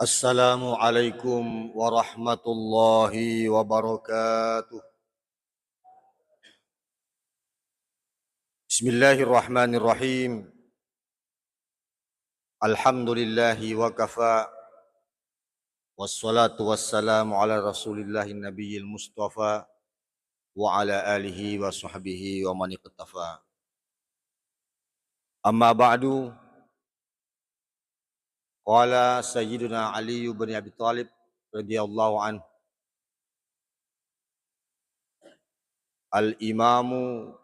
Assalamualaikum warahmatullahi wabarakatuh. Bismillahirrahmanirrahim. Alhamdulillahi wa kafa. Wassalatu wassalamu ala rasulillahi nabiyil mustafa wa ala alihi wa sahbihi wa man iqtafa. Amma ba'du. Qala Sayyiduna Ali bin Abi Thalib radhiyallahu anhu. Al-imamu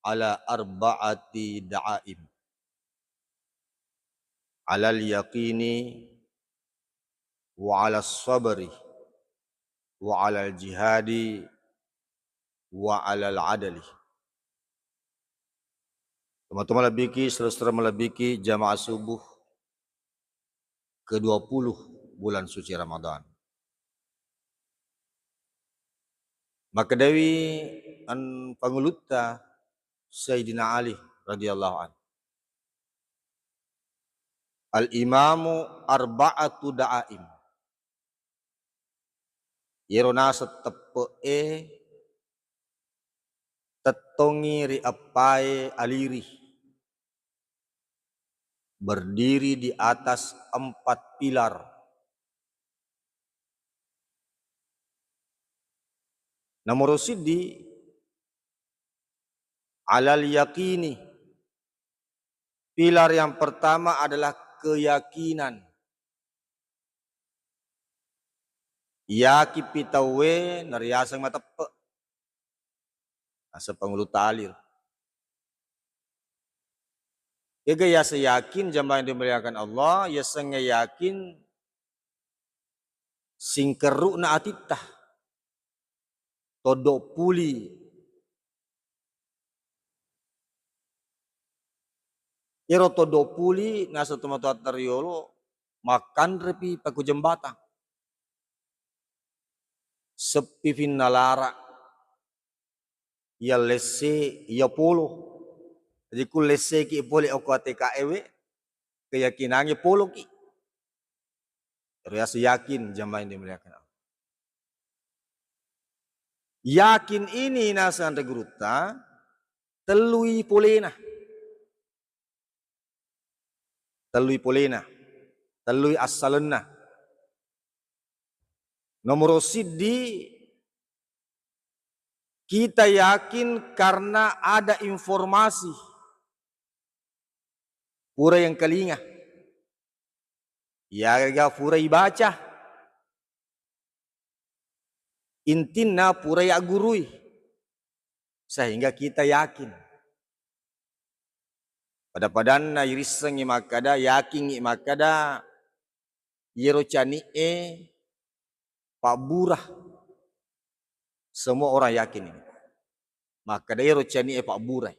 ala arba'ati da'aim. Alal yaqini wa ala sabri wa ala jihadi wa ala adali. Teman-teman lebiki, saudara melebiki jamaah subuh ke-20 bulan suci Ramadan. Maka dewi an pangulutta Sayyidina Ali radhiyallahu anhu. Al-imamu arba'atu da'aim. Yerona setepe tetongi ri apai aliri. Berdiri di atas 4 pilar. Nomor siddi alal yaqini. Pilar yang pertama adalah keyakinan. Yaki pitawe nariasang matepe. Asa pangulu talir. Ega ya yakin jamaah yang dimuliakan Allah, ya senga yakin singkeru na atitah. Todok puli. Iro todok puli nasa tumatuat tariolo makan repi paku jembatan. Sepi finnalara. Ya lese, ya polo. Jadi ku lese ki boleh aku TKEW keyakinannya polo ki. Terus yakin jamaah yang dimuliakan Allah. Yakin ini nasan reguruta telui polena. Telui polena. Telui asalena. Nomor siddi kita yakin karena ada informasi pura yang kelinga. Ya pura ibaca. Intina pura ya gurui. Sehingga kita yakin. Pada-padan na irisang imakada, yakin imakada, yero cani Pak Burah. Semua orang yakin ini. Maka dia rocani Pak Burah.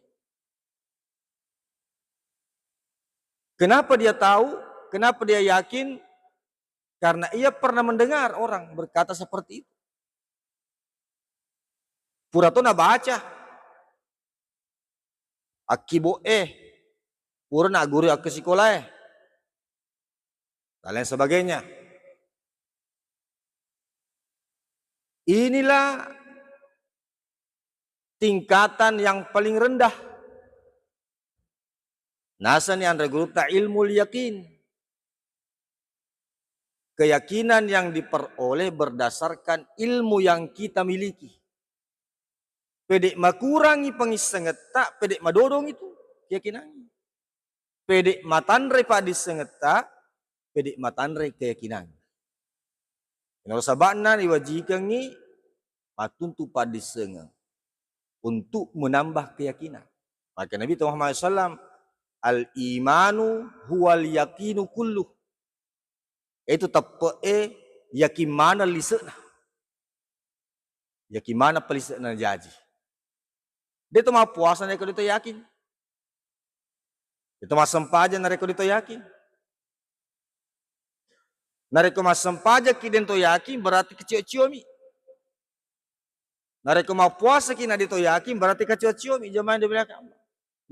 Kenapa dia tahu? Kenapa dia yakin? Karena ia pernah mendengar orang berkata seperti itu. Puratona baca. Akibo purna guru ke sekolah dan lain sebagainya. Inilah tingkatan yang paling rendah. Nasan yang regruta ilmu yakin. Keyakinan yang diperoleh berdasarkan ilmu yang kita miliki. Pedek makurangi pengisengeta, pedek madodong itu keyakinannya. Pedek matanre padis sengeta, pedek matanre keyakinannya. Kalau sabana diwajikan ni patuntu padis sengeng untuk menambah keyakinan. Maka Nabi Muhammad SAW, al-imanu huwal yakinu kulluh. Itu tepe yakin mana lisena. Yakin mana pelisena jaji. Dia tu mah puasa mereka itu yakin. Itu mah sempaja mereka itu yakin. Mereka mah sempaja kiden to yakin berarti kecil-ciomi. Mereka mah puasa kina dito yakin berarti kecil-ciomi jemaah di belakang.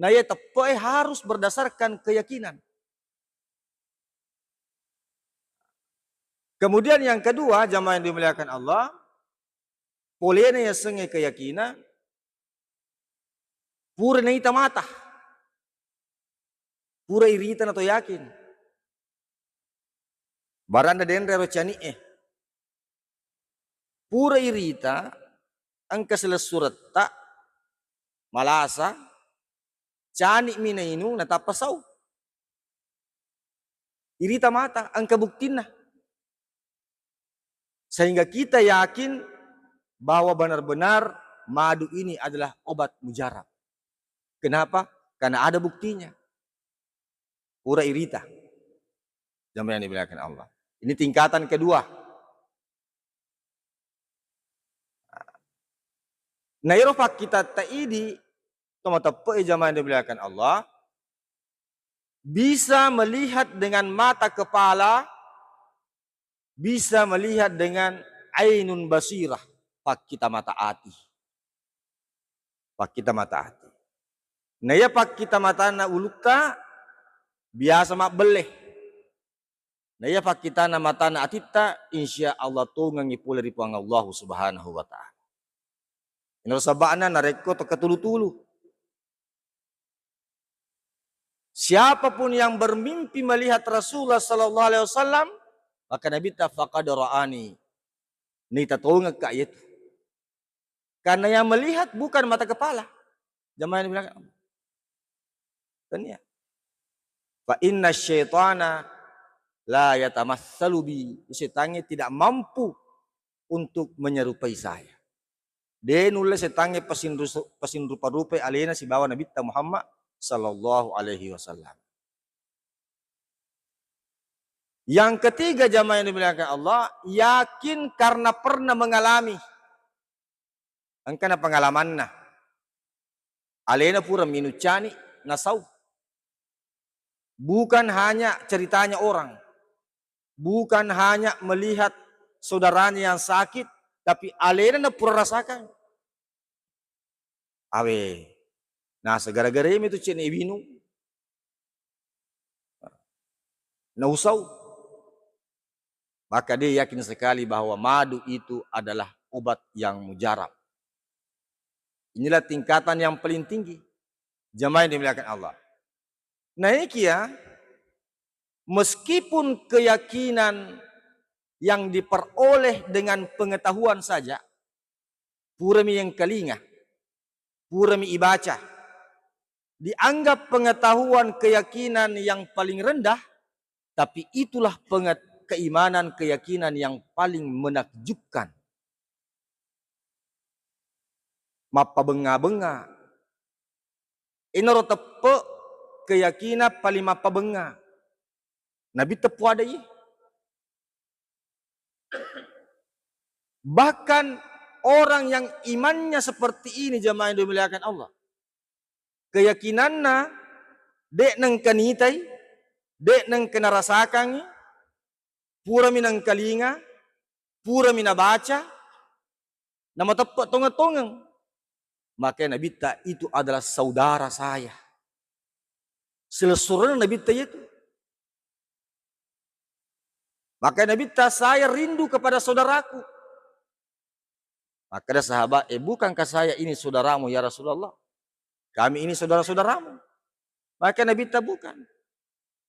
Nah ya tepai harus berdasarkan keyakinan. Kemudian yang kedua, jamaah yang dimuliakan Allah, polena yang sengai keyakinan, pura na ita mata, pura irita na to yakin. Baranda dendre ro cani pura irita, ang surat tak malasa, cani mina inu natapasaw. Irita mata, ang kabuktin na. Sehingga kita yakin bahwa benar-benar madu ini adalah obat mujarab. Kenapa? Karena ada buktinya. Pura irita. Jamaah yang dimuliakan Allah. Ini tingkatan kedua. Nairofak kita ta'idi, tomatapai jamaah yang dimuliakan Allah, bisa melihat dengan mata kepala, bisa melihat dengan ainun basirah, pak kita mata hati. Pak kita mata hati. Naya pak kita mata na ulukta, biasa mak beleh. Naya pak kita na mata na atita, insya Allah tu ngangipula ripuang Allah subhanahu wa ta'ala. Inarasabaan na nareko to katulu-tulu. Siapapun yang bermimpi melihat Rasulullah sallallahu alaihi wasallam, maka Nabi ta faqad ra'ani. Ni tatungag ka itu. Karena yang melihat bukan mata kepala. Jamaah yang bilang, tanya. Fa inna syaitana la yatamassalu bi. Setannya tidak mampu untuk menyerupai saya. Dia nulis setannya pasin rupa-rupa alena si bawa Nabi Muhammad sallallahu alaihi wasallam. Yang ketiga jamaah yang dimuliakan Allah, yakin karena pernah mengalami. Angkana pengalaman na. Alena pura minucani nasau. Bukan hanya ceritanya orang. Bukan hanya melihat saudaranya yang sakit, tapi alena na pura rasakan. Awe. Nah, segara-gara itu cina ibinu. Nausau. Maka dia yakin sekali bahwa madu itu adalah obat yang mujarab. Inilah tingkatan yang paling tinggi. Jamaah yang dimuliakan Allah. Nah ini kia, meskipun keyakinan yang diperoleh dengan pengetahuan saja, purami yang kelinga, purami ibaca, dianggap pengetahuan keyakinan yang paling rendah, tapi itulah keimanan keyakinan yang paling menakjubkan. Mapabenga-benga. Inoro tepe keyakinan paling mapabenga. Nabi tepu ada ini. Bahkan orang yang imannya seperti ini jamaah yang dimuliakan Allah. Keyakinannya dek nang kanitai, dek nang kenarasakan, pura minang kalinga, pura minabaca, nama tepat tongang-tongang. Maka Nabi ta itu adalah saudara saya. Selesai Nabi ta itu. Maka Nabi ta saya rindu kepada saudaraku. Maka ada sahabat, bukankah saya ini saudaramu ya Rasulullah? Kami ini saudara-saudaramu. Maka Nabi ta bukan.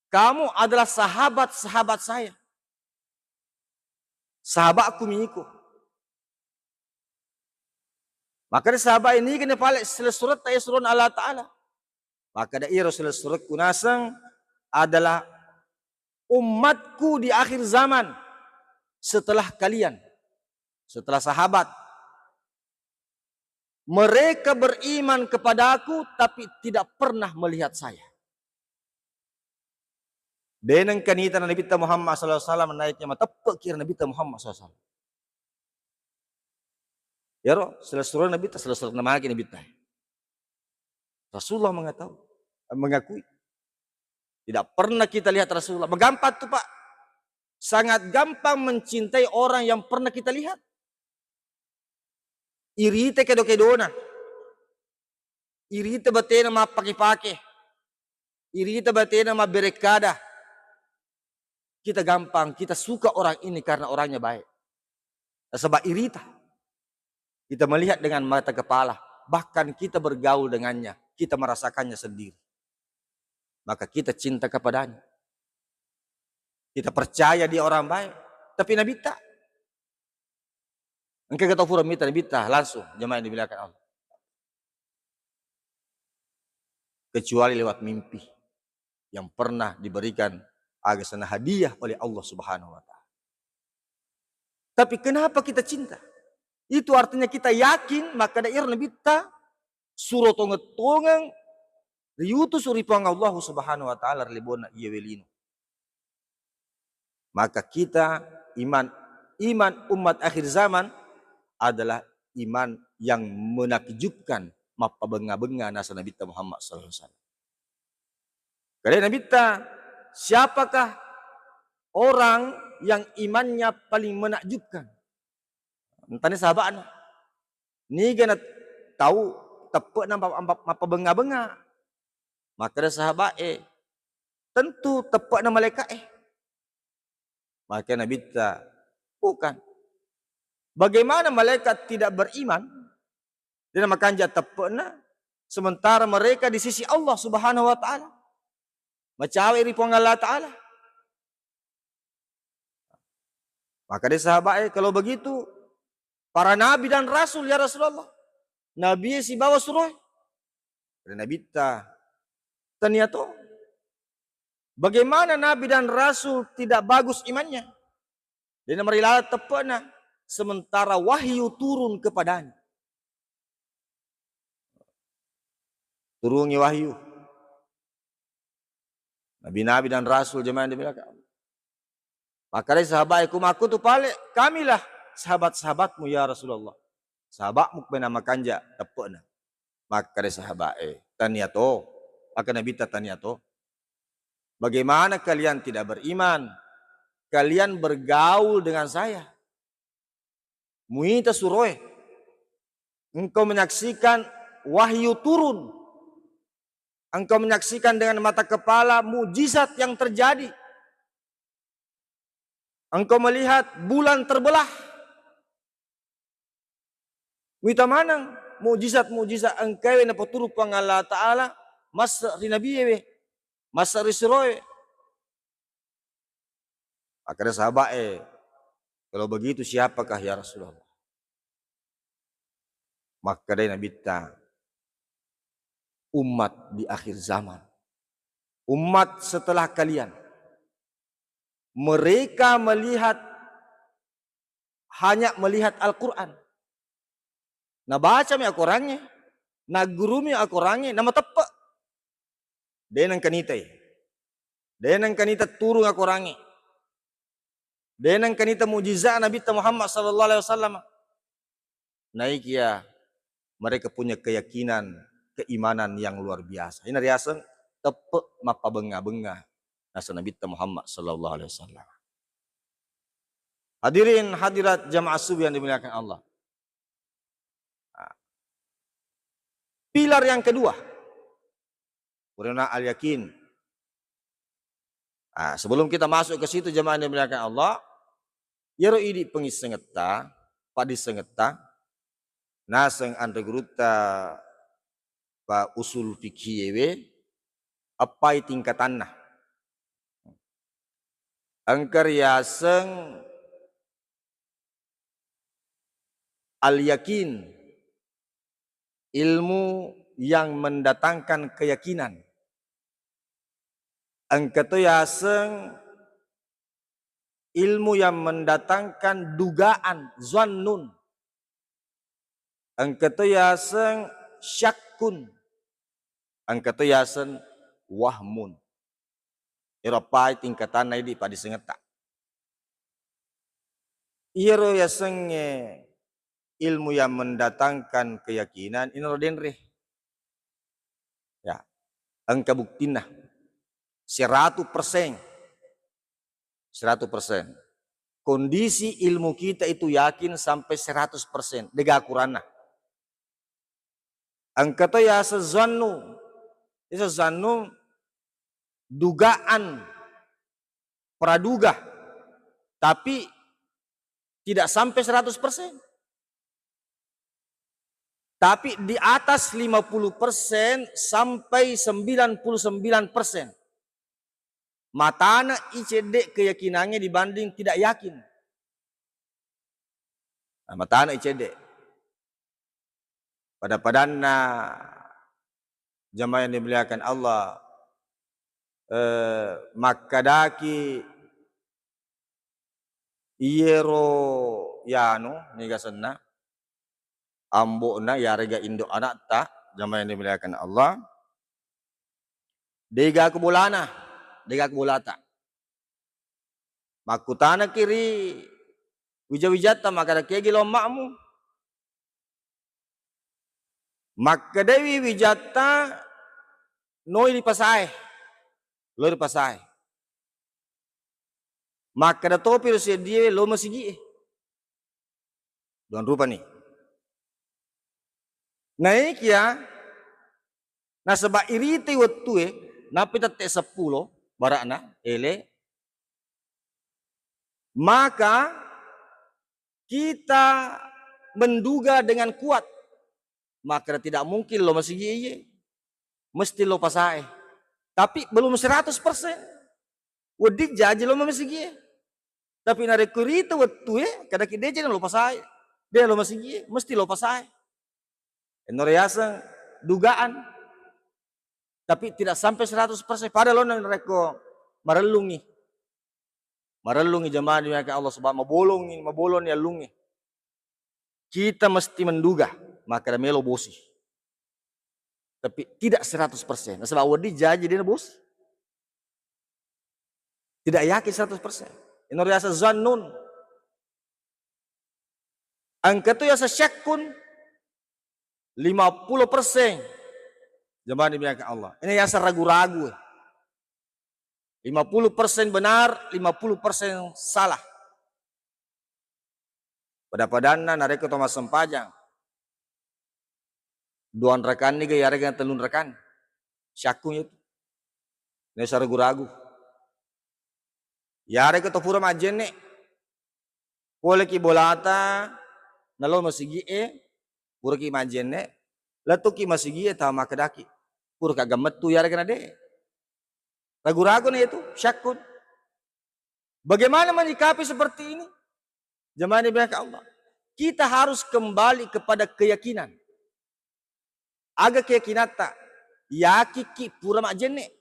Kamu adalah sahabat-sahabat saya. Sahabatku miniku. Maka sahabat ini kena balik surat surun Allah Ta'ala. Maka da Rasulullah surat kunasang adalah umatku di akhir zaman setelah kalian, setelah sahabat. Mereka beriman kepadaku tapi tidak pernah melihat saya. Denang kanita na Nabi Muhammad SAW naiknya matapag kira Nabi Muhammad SAW. Ya roh, selesai Nabi ta selesai nama lagi Nabi ta. Rasulullah mengakui. Tidak pernah kita lihat Rasulullah. Gampang tuh Pak. Sangat gampang mencintai orang yang pernah kita lihat. Irite kedo-kedona. Irite batena ma pake-pake. Irite batena ma berekada. kita gampang, kita suka orang ini karena orangnya baik. Sebab irita. Kita melihat dengan mata kepala. Bahkan kita bergaul dengannya. Kita merasakannya sendiri. Maka kita cinta kepadanya. Kita percaya dia orang baik. Tapi Nabi tak. Engkau kata fura mita Nabi tak. Langsung jemaah yang dimuliakan Allah. Kecuali lewat mimpi. Yang pernah diberikan agasana hadiah oleh Allah Subhanahu wa ta'ala. Tapi kenapa kita cinta? Itu artinya kita yakin maka dair Nabi tak suruh tonget-tongang riutus uripang Allah Subhanahu wa ta'ala relibona iya welino. Maka kita iman umat akhir zaman adalah iman yang menakjubkan mapabenga-benga nasa Nabi Muhammad sallallahu alaihi wasallam. Karena Nabi siapakah orang yang imannya paling menakjubkan? Entahnya sahabat ni gana tahu tepat nampak benga-benga. Maka ada sahabat tentu tepat nama malaikat Maka Nabi bukan. Bagaimana malaikat tidak beriman? Dia makan jat tepatna sementara mereka di sisi Allah Subhanahu wa taala. Macawi ripong Allah taala. Maka dia sahabat kalau begitu para nabi dan rasul ya Rasulullah. Nabi si bawa suruh. Dan Nabi ternyata bagaimana nabi dan rasul tidak bagus imannya? Dan marilah tepatna sementara wahyu turun kepadanya. Turunnya wahyu. Nabi-nabi dan rasul jemaah yang dimuliakan Allah. Maka dari sahabatku aku tu pale kamilah sahabat-sahabatmu ya Rasulullah. Sahabatmu bernama kanja tepatna. Maka dari sahabat taniato. Maka Nabi taniato. Bagaimana kalian tidak beriman? Kalian bergaul dengan saya. Muita suroe. Engkau menyaksikan wahyu turun. Engkau menyaksikan dengan mata kepala mujizat yang terjadi. Engkau melihat bulan terbelah. Muita manang mujizat engkau yang peturu pang Allah Ta'ala. Masa ri Nabi masa ri siroe. Akhirnya sahabat kalau begitu siapakah ya Rasulullah? Maka dari Nabi umat di akhir zaman. Umat setelah kalian. Mereka hanya melihat Al-Quran. Nah baca mi Al-Qurannya. Nah guru mi Al-Qurannya. Nama tepat. Denang kanita Denang kanita turun Al-Qurannya. Denang kanita mujizat Nabi Muhammad sallallahu alaihi wasallam. Naik ya mereka punya keyakinan, keimanan yang luar biasa. Ini riasan tepat mapa benga-benga nasa Nabi Muhammad sallallahu alaihi wasallam. Hadirin hadirat jamaah subuh yang dimuliakan Allah. Pilar yang kedua, karena al-yakin. Sebelum kita masuk ke situ jamaah yang dimuliakan Allah, yero idi pengisengeta, padi sengeta, naseng andre gruta pa usul fikih apa tingkatanna. Angkar yaseng al-yakin, ilmu yang mendatangkan keyakinan. Angkatu yaseng ilmu yang mendatangkan dugaan, zannun. Angkatu yaseng syakkun. Angkatu yaseng wahmun. Eropai tingkatan na di padi sengeta. Iro yaseng ilmu yang mendatangkan keyakinan inodenre. Ya, angka buktina 100%. 100%. Kondisi ilmu kita itu yakin sampai 100%. Dega Qur'ana. Angka to ya sezannu. Itu zannu dugaan. praduga, tapi tidak sampai 100%. Tapi di atas 50% sampai 99%. Matana icede keyakinannya dibanding tidak yakin. Nah, matana icede. Pada padanna jamaah yang dimuliakan Allah, makadaki iyero yano nigasanna ambona yarega indo anak ta jamaah yang dimuliakan Allah, dega kubulata makutana kiri wija-wijata makada kegi lomakmu makadawi wijata noi di pasai lo di pasai makada topi rusia dia lo masigi don rupa nih naik ya na sebab irite waktu napita te 10 barakna ele maka kita menduga dengan kuat maka tidak mungkin lo masih iye mesti lo pasai tapi belum 100%. Wadik jaji lo masih iye tapi nare kurita waktu kada kideje lo pasai dia lo masih iye mesti lo pasai enoriasa dugaan tapi tidak sampai 100%. Padahal lo nareko marelungi jemaah dimuliakan Allah sebab mabolong ya lungi. Kita mesti menduga maka melo bosi. Tapi tidak 100%. Nah, sebab wadi jaji dia bos. Tidak yakin 100%. Ini rasa zannun. Angka itu ya syakkun 50%. Jemaah dimuliakan Allah. Ini ya ragu-ragu. 50% benar, 50% salah. Pada padanna nareko Thomas Sempajang. Duan rekan ni gaya rekan telun rekan. Syakung itu. Ini ragu-ragu. Ya reko to pura majene. Pole ki bolata nalo masigi pura ki majene. Latu ki masigi tama kedaki. Pura kagamet tu ya rekan ade. Ragu-ragu nih itu, syakun. Bagaimana menyikapi seperti ini? Jemaah dimuliakan Allah. Kita harus kembali kepada keyakinan. Aga keyakinan tak yakiki pura majene.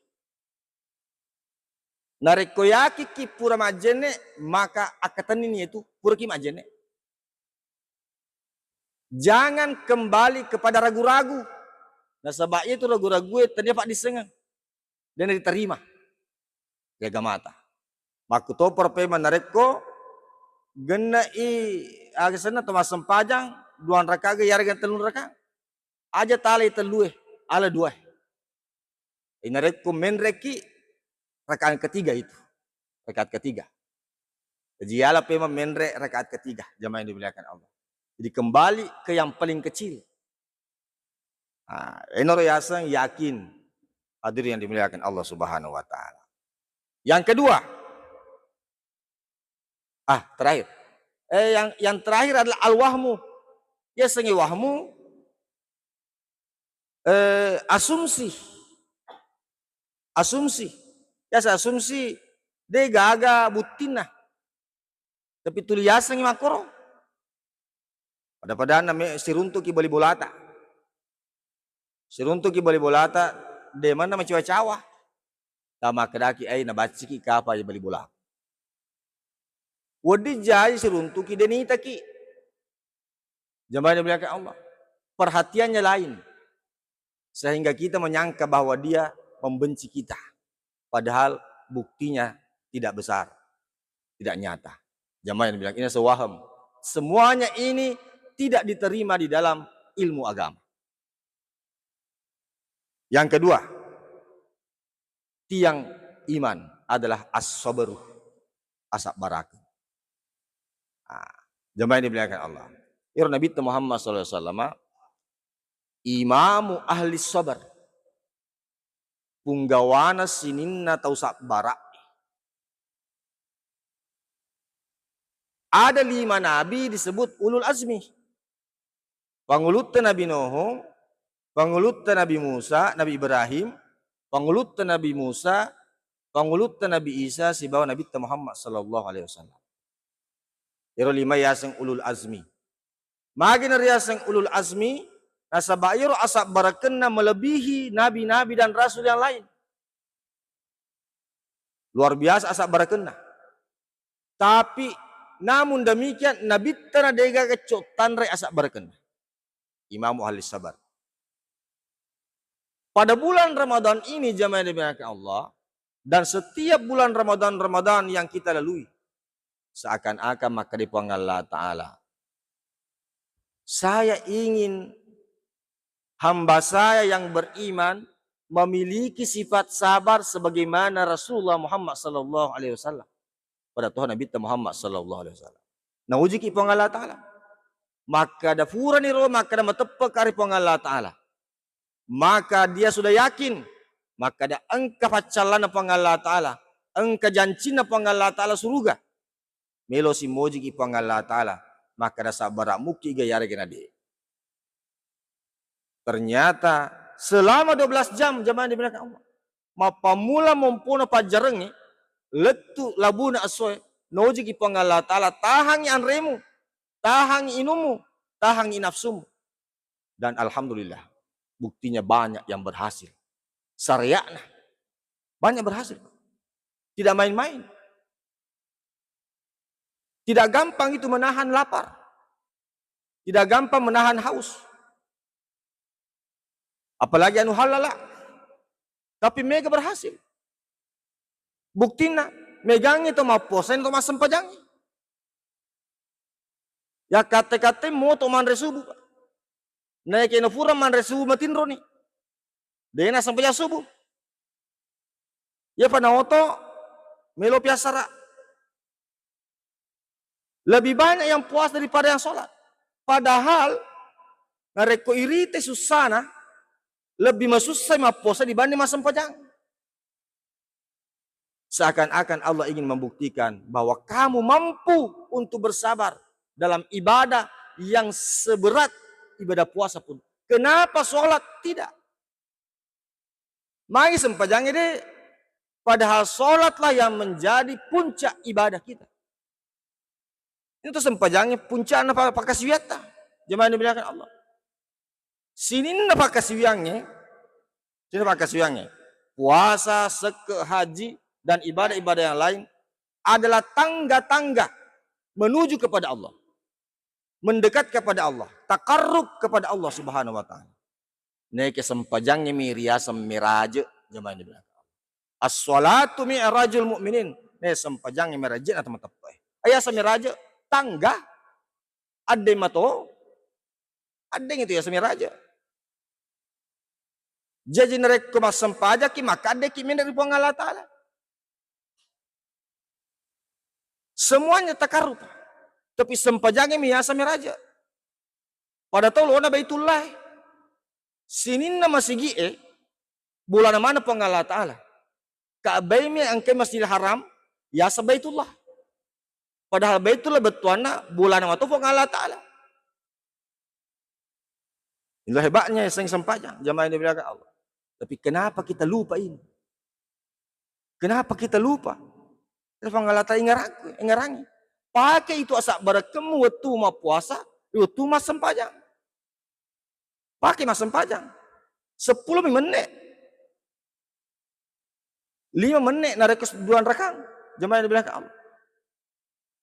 Nareko yakiki pura majene maka akatan ini itu pura ki majene. Jangan kembali kepada ragu-ragu. Nah sebab itu ragu-ragu tadi pak disengang dan diterima. Jaga mata. Maku to perpe manareko gena agasana Thomas Sempajang duan rakaga yarga telun raka aja tali telue ala dua inareko menreki rakaat ketiga itu rakaat ketiga jadi ala pema menre rakaat ketiga jamaah yang dimuliakan Allah jadi kembali ke yang paling kecil enor yasang yakin hadir yang dimuliakan Allah Subhanahu wa taala. Yang kedua terakhir. Yang terakhir adalah al-wahmu. Ya sengi wahmu asumsi. Ya asumsi de gaga butina. Tapi tulias sengi makoro. Pada nama siruntu ki bali bolata. Siruntu ki bali bolata de mana macawa-cawa. Tama kedaki nabaci ki kapa ya bali bola. Wadi jai siruntu ki denita ki. Jemaah yang dimuliakan Allah. Perhatiannya lain. Sehingga kita menyangka bahwa dia membenci kita. Padahal buktinya tidak besar. Tidak nyata. Jemaah yang dimuliakan ini sewaham. Semuanya ini tidak diterima di dalam ilmu agama. Yang kedua. Tiang iman adalah as-sabr, asap baraka. Jemaah yang dimuliakan Allah. Nabi Muhammad SAW, imamu ahli sabar, punggawana sininna tau sak barak. Ada 5 nabi disebut ulul azmi. Pangulutan Nabi Nuh, pangulutan Nabi Musa, Nabi Ibrahim, pangulutan Nabi Musa, pangulutan Nabi Isa, si bawa Nabi Muhammad sallallahu alaihi wasallam. Iro 5 yasang ulul azmi. Magin riyasang ulul azmi, nasa bayro asak barakenna melebihi nabi-nabi dan rasul yang lain. Luar biasa asak barakenna. Tapi namun demikian nabi tana dega kecotan re asak barakenna. Imam ahli sabar. Pada bulan Ramadan ini jamaah dimuliakan Allah, dan setiap bulan Ramadan yang kita lalui, seakan-akan maka dipanggil Allah Ta'ala. Saya ingin hamba saya yang beriman memiliki sifat sabar sebagaimana Rasulullah Muhammad sallallahu alaihi wasallam pada Tuhan Nabi Muhammad sallallahu alaihi wasallam. Nah uji ki Allah Ta'ala. Maka ada furan iro, maka ada matepek kari Allah Ta'ala. Maka dia sudah yakin, maka ada engka pacalana Allah Ta'ala, engka jancina Allah Ta'ala surga. Melo si moji ki Allah Ta'ala, maka ada sabar muki gayare kena dia. Ternyata selama 12 jam jamaah dimuliakan Allah, mapamula mempuno pajarengi letu labuna asoy noji ki Allah Ta'ala, tahangi anremu, tahangi inumu, tahangi nafsumu. Dan alhamdulillah buktinya banyak yang berhasil. Saryakna banyak berhasil. Tidak main-main. Tidak gampang itu menahan lapar. Tidak gampang menahan haus. Apalagi anu halala. Tapi mega berhasil. Buktinya megang itu mau posen itu masem pajangi. Ya kate-kate mo to man resubu. Naik ino fura man resubu matinro ni. Dena sampai subuh. Ya panaoto melo piasara. Lebih banyak yang puas daripada yang sholat. Padahal ngareko irite susana lebih masusah maposa dibanding masam pajang. Seakan-akan Allah ingin membuktikan bahwa kamu mampu untuk bersabar dalam ibadah yang seberat ibadah puasa pun. Kenapa sholat tidak? Mari sempajang ini, padahal sholatlah yang menjadi puncak ibadah kita. Itu sempajangnya puncak apa pakasiwiata. Jemaah dimuliakan Allah. Sini apa pakasiwiangnya? Sini pakasiwiangnya. Puasa, seke, haji, dan ibadah-ibadah yang lain adalah tangga-tangga menuju kepada Allah. Mendekat kepada Allah, takarrub kepada Allah Subhanahu wa taala. Naik sempajangnya miriasam miraja jemaah di belakang. As-salatu mi'rajul mu'minin. Naik sempajangnya miraja atau matapai. Ayah samiraja tangga ade mato. Ade itu ya samiraja. Jadi narek kemas sempajaki maka ade ki dari Allah Ta'ala. Semuanya takarrub. Tapi sempajangnya miasa miraja. Pada tahu lo na baitullah. Sinin na masigi bulan mana pang Allah Ta'ala. Ka'bay mi angke masjidil haram. Ya sa baitullah. Padahal baitullah betuana bulan nama tu pang Allah Ta'ala. Inilah hebatnya yang sempajang. Jamaah yang dimuliakan Allah. Tapi kenapa kita lupa ini? Kenapa kita lupa? Kenapa Allah Ta'ala ingarangi? Pakai itu asak barakemu waktu ma puasa, waktu mas sempajang. Pakai mas sempajang. 10 menit. 5 menit narekus 2 rakang. Jemaah yang dimuliakan Allah.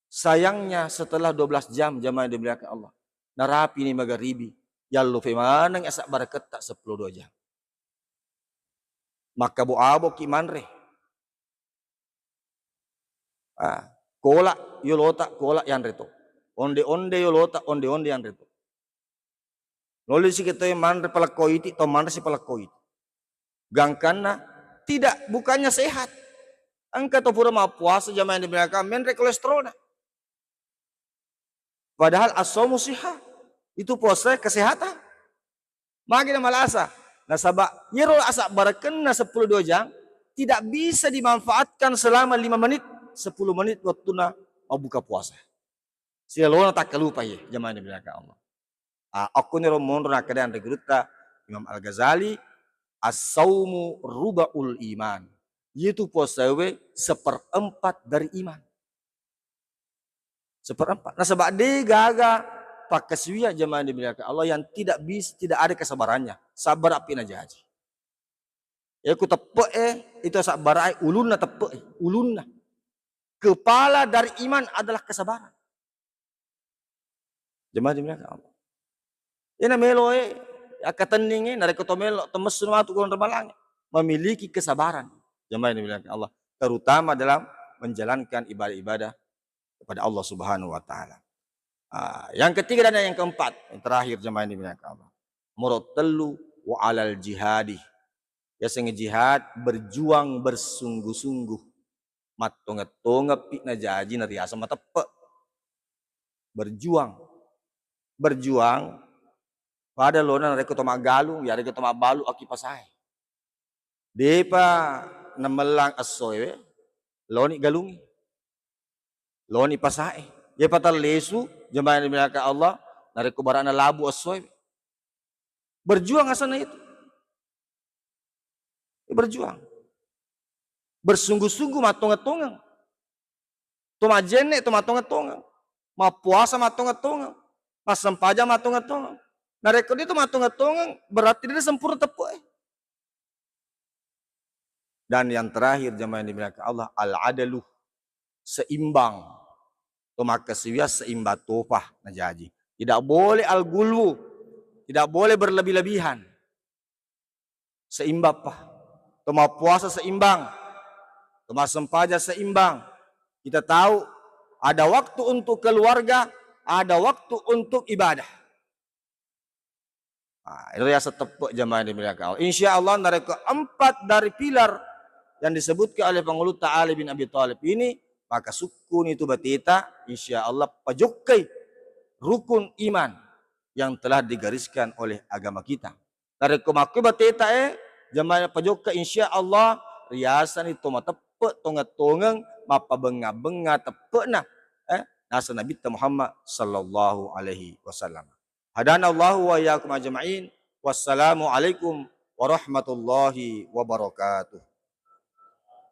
Sayangnya setelah 12 jam jemaah yang dimuliakan Allah. Narapi ni magharibi. Yallu fi manang asak barakat tak 10-2 jam. Maka bu-abo ki manre. Kolak yolota kolak yang reto. Onde-onde yolota onde-onde yang reto. Lalu si kita yang manre palakoiti atau manre si palakoiti. Gangkana tidak bukannya sehat. Angka to pura ma puasa jamaah yang dimuliakan menre kolesterol. Padahal as-saumu siha. Itu puasa kesehatan. Magi na malasa. Nasaba yero asa barakena 10-2 jam tidak bisa dimanfaatkan selama 5 menit. 10 menit waktu na mau buka puasa. Silona tak kalupa ya jamaah ni bilang Allah. Aku ni romon na keadaan regruta Imam Al-Ghazali as-saumu rubaul iman. Itu puasawe seperempat dari iman. Seperempat. Nah sebab dia gaga pakaswiya jemaah dimuliakan Allah yang tidak ada kesabarannya. Sabar api na jaji. Ya ku tepuk itu sabar ulunna tepuk ulunna. Kepala dari iman adalah kesabaran. Jemaah dimuliakan Allah. Ina melo akatening nare ko melo temes suatu kulon rebalang memiliki kesabaran. Jemaah dimuliakan Allah, terutama dalam menjalankan ibadah-ibadah kepada Allah Subhanahu wa taala. Yang ketiga dan yang keempat, yang terakhir jemaah ini dimuliakan Allah. Murotelu wa alal jihadi. Ya sing jihad berjuang bersungguh-sungguh. Matonga-tonga pi na jaji na riasa matepe. Berjuang. Berjuang pada lona reko toma galung ya reko toma balu aki pasai. Depa namelang asoe loni galungi. Loni pasai. Dia patal lesu jemaah yang dimuliakan Allah dari kubarana labu asoy. Berjuang asana itu. Berjuang. Bersungguh-sungguh matonga-tonga. Toma jene toma tonga-tonga. Ma puasa matonga-tonga. Ma sempaja matonga-tonga. Nah rekod itu matonga-tonga berarti dia sempurna tepu. Dan yang terakhir jemaah yang dimuliakan Allah al-adalu seimbang. Toma kasiwia seimbang topah na jaji. Tidak boleh al-gulwu. Tidak boleh berlebih-lebihan. Seimbang pak. Toma puasa seimbang. Toma sempaja seimbang. Kita tahu ada waktu untuk keluarga, ada waktu untuk ibadah. Itu ya setepuk jemaah yang dimuliakan Allah. Insya Allah dari keempat dari pilar yang disebutkan oleh pengulut Ali bin Abi Thalib ini, maka sukun itu batita, insya Allah pajukai rukun iman yang telah digariskan oleh agama kita. Dari kemaku batita jemaah pajukai insya Allah riasan itu matepuk tonga-tongang mapabenga-benga tepuk nasa Nabi Muhammad sallallahu alaihi wasallam. Hadanallahu wa iyyakum ajma'in. Wassalamu alaikum warahmatullahi wabarakatuh.